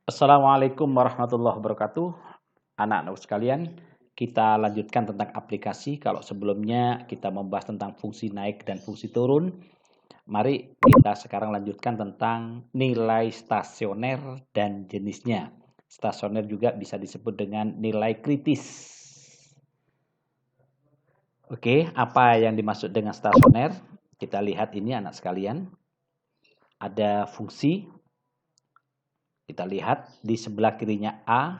Assalamualaikum warahmatullahi wabarakatuh. Anak-anak sekalian, kita lanjutkan tentang aplikasi. Kalau sebelumnya kita membahas tentang fungsi naik dan fungsi turun, mari kita sekarang lanjutkan tentang nilai stasioner dan jenisnya. Stasioner juga bisa disebut dengan nilai kritis. Oke, apa yang dimaksud dengan stasioner? Kita lihat ini anak sekalian. Ada fungsi. Kita lihat di sebelah kirinya A.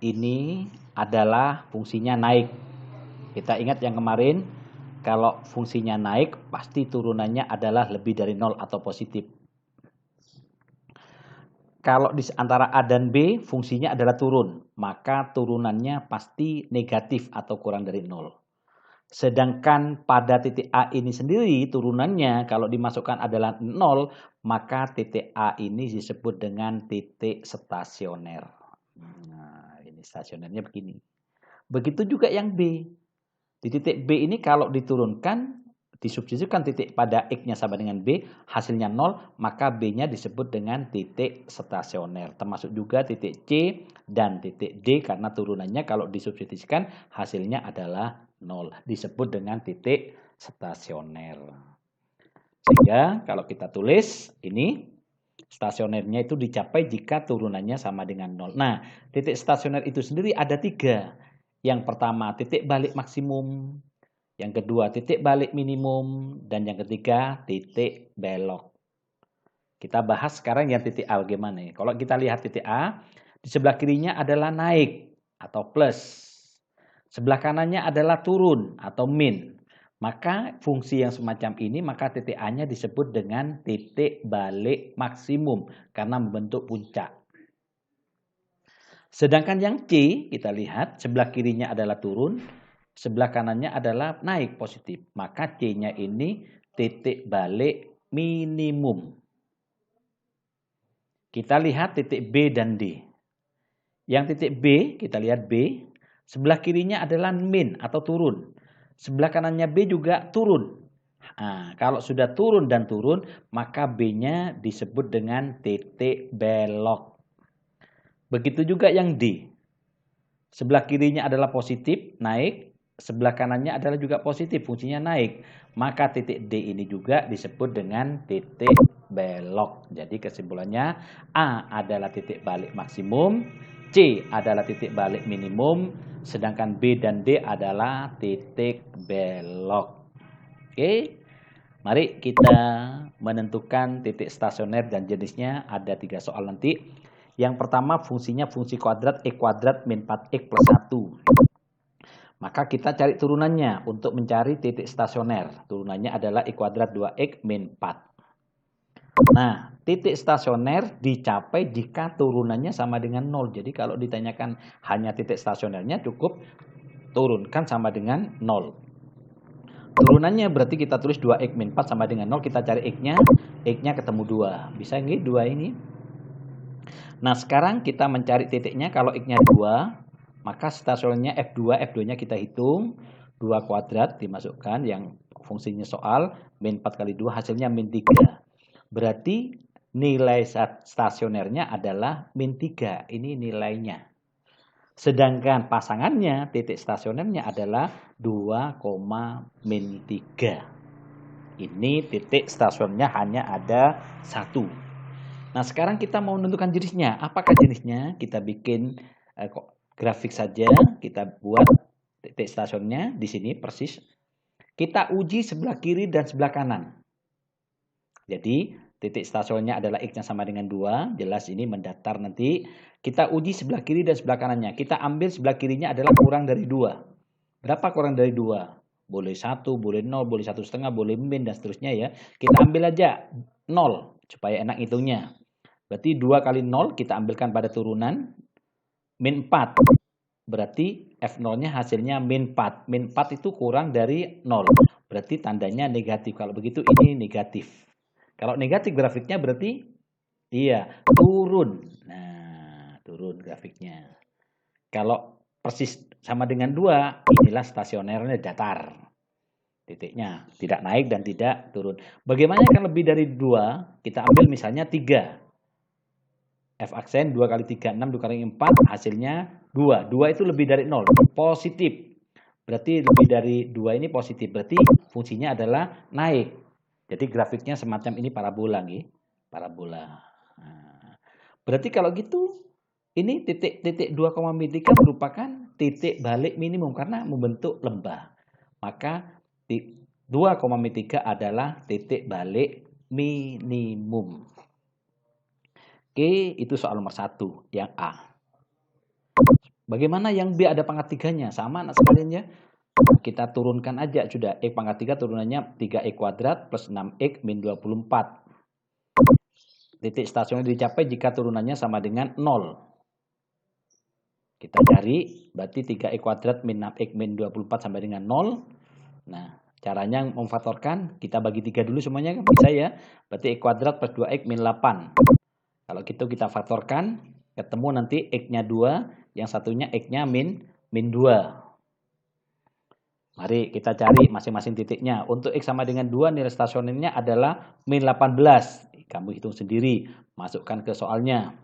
Ini adalah fungsinya naik. Kita ingat yang kemarin, kalau fungsinya naik, pasti turunannya adalah lebih dari 0 atau positif. Kalau di antara A dan B, fungsinya adalah turun, maka turunannya pasti negatif atau kurang dari 0. Sedangkan pada titik A ini sendiri, turunannya kalau dimasukkan adalah 0, maka titik A ini disebut dengan titik stasioner. Nah, ini stasionernya begini. Begitu juga yang B. Di titik B ini kalau diturunkan, disubstitusikan titik pada X-nya sama dengan B, hasilnya 0, maka B-nya disebut dengan titik stasioner. Termasuk juga titik C dan titik D karena turunannya kalau disubstitusikan hasilnya adalah 0. Disebut dengan titik stasioner. Sehingga kalau kita tulis ini, stasionernya itu dicapai jika turunannya sama dengan 0. Nah, titik stasioner itu sendiri ada 3. Yang pertama titik balik maksimum, yang kedua titik balik minimum, dan yang ketiga titik belok. Kita bahas sekarang yang titik A bagaimana. Kalau kita lihat titik A, di sebelah kirinya adalah naik atau plus. Sebelah kanannya adalah turun atau min. Maka fungsi yang semacam ini, maka titik A-nya disebut dengan titik balik maksimum karena membentuk puncak. Sedangkan yang C, kita lihat sebelah kirinya adalah turun, sebelah kanannya adalah naik positif. Maka C-nya ini titik balik minimum. Kita lihat titik B dan D. Yang titik B, kita lihat B, sebelah kirinya adalah min atau turun. Sebelah kanannya B juga turun. Nah, kalau sudah turun dan turun, maka B-nya disebut dengan titik belok. Begitu juga yang D. Sebelah kirinya adalah positif, naik. Sebelah kanannya adalah juga positif, fungsinya naik. Maka titik D ini juga disebut dengan titik belok. Jadi kesimpulannya A adalah titik balik maksimum, C adalah titik balik minimum, sedangkan B dan D adalah titik belok. Oke, mari kita menentukan titik stasioner dan jenisnya. Ada 3 soal nanti. Yang pertama fungsinya fungsi kuadrat X kuadrat min 4X plus 1. Maka kita cari turunannya untuk mencari titik stasioner. Turunannya adalah X kuadrat 2X min 4. Nah, titik stasioner dicapai jika turunannya sama dengan 0. Jadi kalau ditanyakan hanya titik stasionernya cukup turunkan sama dengan 0. Turunannya berarti kita tulis 2X min 4 sama dengan 0. Kita cari X-nya. X-nya ketemu 2. Bisa nggih 2 ini? Nah, sekarang kita mencari titiknya. Kalau X-nya 2, maka stasionernya F2. F2-nya kita hitung. 2 kuadrat dimasukkan yang fungsinya soal. Min 4 kali 2 hasilnya min 3. Berarti nilai stasionernya adalah min 3. Ini nilainya. Sedangkan pasangannya, titik stasionernya adalah 2, min 3. Ini titik stasionernya hanya ada 1. Nah, sekarang kita mau menentukan jenisnya. Apakah jenisnya? Kita bikin grafik saja. Kita buat titik stasionernya di sini persis. Kita uji sebelah kiri dan sebelah kanan. Jadi, titik stasionernya adalah X-nya sama dengan 2. Jelas ini mendatar nanti. Kita uji sebelah kiri dan sebelah kanannya. Kita ambil sebelah kirinya adalah kurang dari 2. Berapa kurang dari 2? Boleh 1, boleh 0, boleh 1,5, boleh min, dan seterusnya ya. Kita ambil aja 0 supaya enak hitungnya. Berarti 2 kali 0 kita ambilkan pada turunan. Min 4. Berarti F0-nya hasilnya min 4. Min 4 itu kurang dari 0. Berarti tandanya negatif. Kalau begitu ini negatif. Kalau negatif grafiknya berarti iya, turun. Nah, turun grafiknya. Kalau persis sama dengan 2, inilah stasionernya datar. Titiknya tidak naik dan tidak turun. Bagaimana kan lebih dari 2? Kita ambil misalnya 3. F aksen 2 kali 3, 6, 2 kali 4, hasilnya 2. 2 itu lebih dari 0, positif. Berarti lebih dari 2 ini positif, berarti fungsinya adalah naik. Jadi grafiknya semacam ini parabola nih, parabola. Nah, berarti kalau gitu, ini titik 2,3 merupakan titik balik minimum karena membentuk lembah. Maka 2,3 adalah titik balik minimum. Oke, itu soal nomor 1, yang A. Bagaimana yang B ada pangkat 3-nya? Sama anak sekalian ya. Kita turunkan aja sudah. X pangkat 3 turunannya 3x kuadrat plus 6x min 24. Titik stasioner dicapai jika turunannya sama dengan 0. Kita cari, berarti 3x kuadrat min 6x min 24 sama dengan 0. Nah, caranya memfaktorkan, kita bagi 3 dulu semuanya, bisa ya. Berarti x kuadrat plus 2x min 8. Kalau gitu kita faktorkan, ketemu nanti x-nya 2, yang satunya x-nya min 2. Mari kita cari masing-masing titiknya. Untuk X sama dengan 2, nilai stasionernya adalah min 18. Kamu hitung sendiri, masukkan ke soalnya.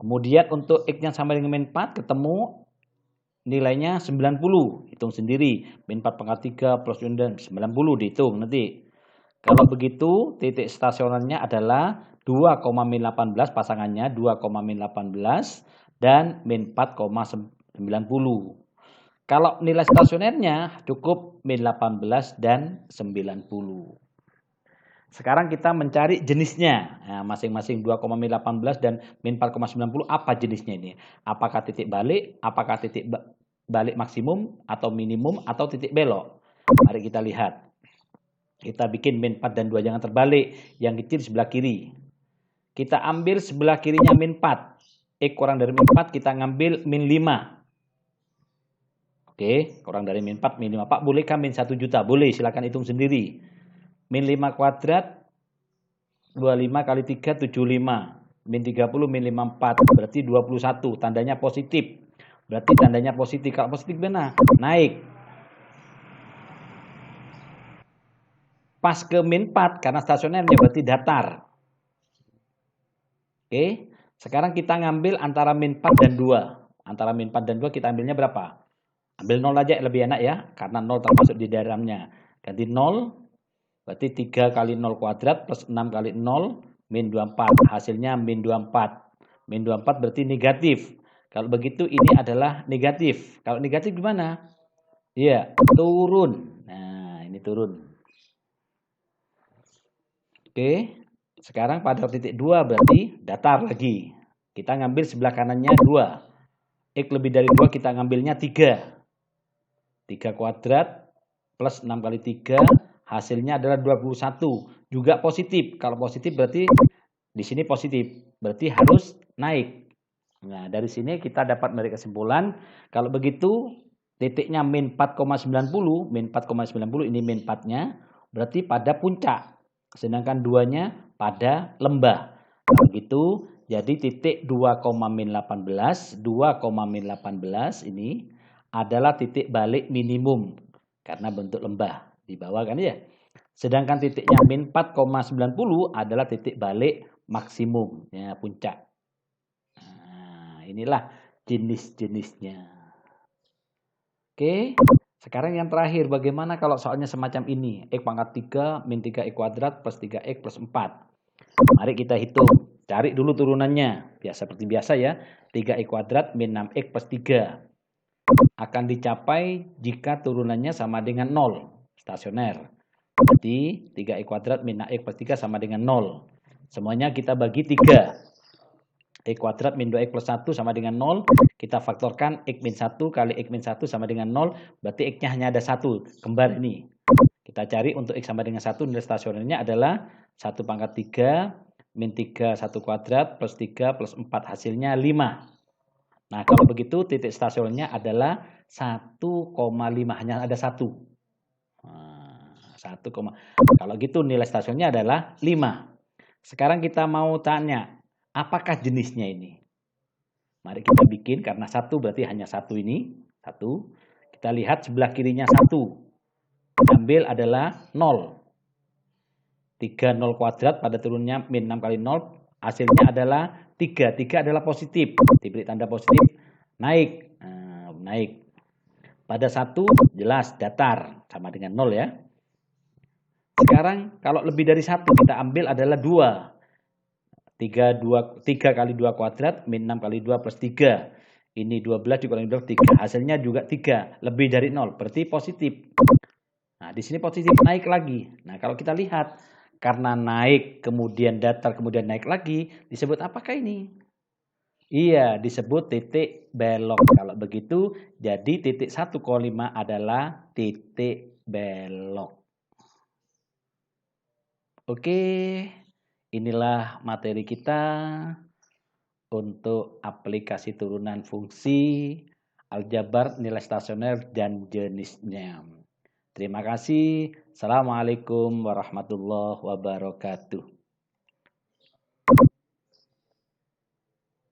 Kemudian untuk X yang sama dengan min 4, ketemu nilainya 90. Hitung sendiri, min 4 pangkat 3 plus 90, dihitung nanti. Kalau begitu, titik stasionernya adalah 2,18 pasangannya, 2,18 dan min 4,90. Kalau nilai stasionernya cukup min 18 dan 90. Sekarang kita mencari jenisnya. Nah, masing-masing 2,18 dan min 4,90 apa jenisnya ini? Apakah titik balik, apakah titik balik maksimum atau minimum atau titik belok? Mari kita lihat. Kita bikin min 4 dan 2 jangan terbalik. Yang kecil sebelah kiri. Kita ambil sebelah kirinya min 4. X kurang dari min 4 kita ngambil min 5. Oke, kurang dari min 4, min 5. Pak, bolehkah min 1 juta? Boleh, silakan hitung sendiri. Min 5 kuadrat, 25 kali 3, 75. Min 30, min 54. Berarti 21. Tandanya positif. Berarti tandanya positif. Kalau positif benar, naik. Pas ke min 4, karena stasionernya berarti datar. Oke, sekarang kita ngambil antara min 4 dan 2. Antara min 4 dan 2 kita ambilnya berapa? Ambil 0 aja lebih enak ya, karena 0 termasuk di dalamnya. Ganti 0, berarti 3 kali 0 kuadrat plus 6 kali 0, min 24. Hasilnya min 24. Min 24 berarti negatif. Kalau begitu ini adalah negatif. Kalau negatif gimana? Iya, turun. Nah, ini turun. Oke, sekarang pada titik 2 berarti datar lagi. Kita ngambil sebelah kanannya 2. X lebih dari 2 kita ngambilnya 3. 3 kuadrat plus 6 kali 3 hasilnya adalah 21. Juga positif. Kalau positif berarti di sini positif. Berarti harus naik. Nah, dari sini kita dapat menarik kesimpulan. Kalau begitu titiknya min 4,90. Min 4,90 ini min 4-nya. Berarti pada puncak. Sedangkan 2-nya pada lembah. Kalau gitu jadi titik 2,18 ini adalah titik balik minimum karena bentuk lembah di bawah kan ya. Sedangkan titiknya min 4,90 adalah titik balik maksimum ya, puncak. Nah, inilah jenis-jenisnya. Oke, sekarang yang terakhir bagaimana kalau soalnya semacam ini? X pangkat 3 min 3x kuadrat plus 3x plus 4. Mari kita hitung. Cari dulu turunannya. Seperti biasa ya. 3x kuadrat min 6x plus 3. Akan dicapai jika turunannya sama dengan 0. Stasioner. Berarti 3x kuadrat min 6x plus 3 sama dengan 0. Semuanya kita bagi 3. X kuadrat min 2x plus 1 sama dengan 0. Kita faktorkan X min 1 kali X min 1 sama dengan 0. Berarti X-nya hanya ada 1. Kembar ini. Kita cari untuk X sama dengan 1. Nilai stasionernya adalah 1 pangkat 3 min 3 1 kuadrat plus 3 plus 4. Hasilnya 5. Nah, kalau begitu titik stasionernya adalah 1,5. Hanya ada 1. Nah, 1, kalau gitu nilai stasionernya adalah 5. Sekarang kita mau tanya, apakah jenisnya ini? Mari kita bikin, karena 1 berarti hanya 1 ini. 1. Kita lihat sebelah kirinya 1. Ambil adalah 0. 3 0 kuadrat pada turunnya min 6 kali 0. hasilnya adalah 3. 3 adalah positif, diberi tanda positif, naik. Naik. Pada 1 jelas datar, sama dengan 0 ya. Sekarang kalau lebih dari 1 kita ambil adalah 2. 3 kali 2 kuadrat min 6 kali 2 plus 3. Ini 12 dikurangi 2 3. Hasilnya juga 3, lebih dari 0, berarti positif. Nah, di sini positif naik lagi. Nah, kalau kita lihat karena naik kemudian datar kemudian naik lagi, disebut apakah ini? Iya, disebut titik belok. Kalau begitu, jadi titik 1,5 adalah titik belok. Oke, inilah materi kita untuk aplikasi turunan fungsi, aljabar, nilai stasioner, dan jenisnya. Terima kasih. Assalamualaikum warahmatullahi wabarakatuh.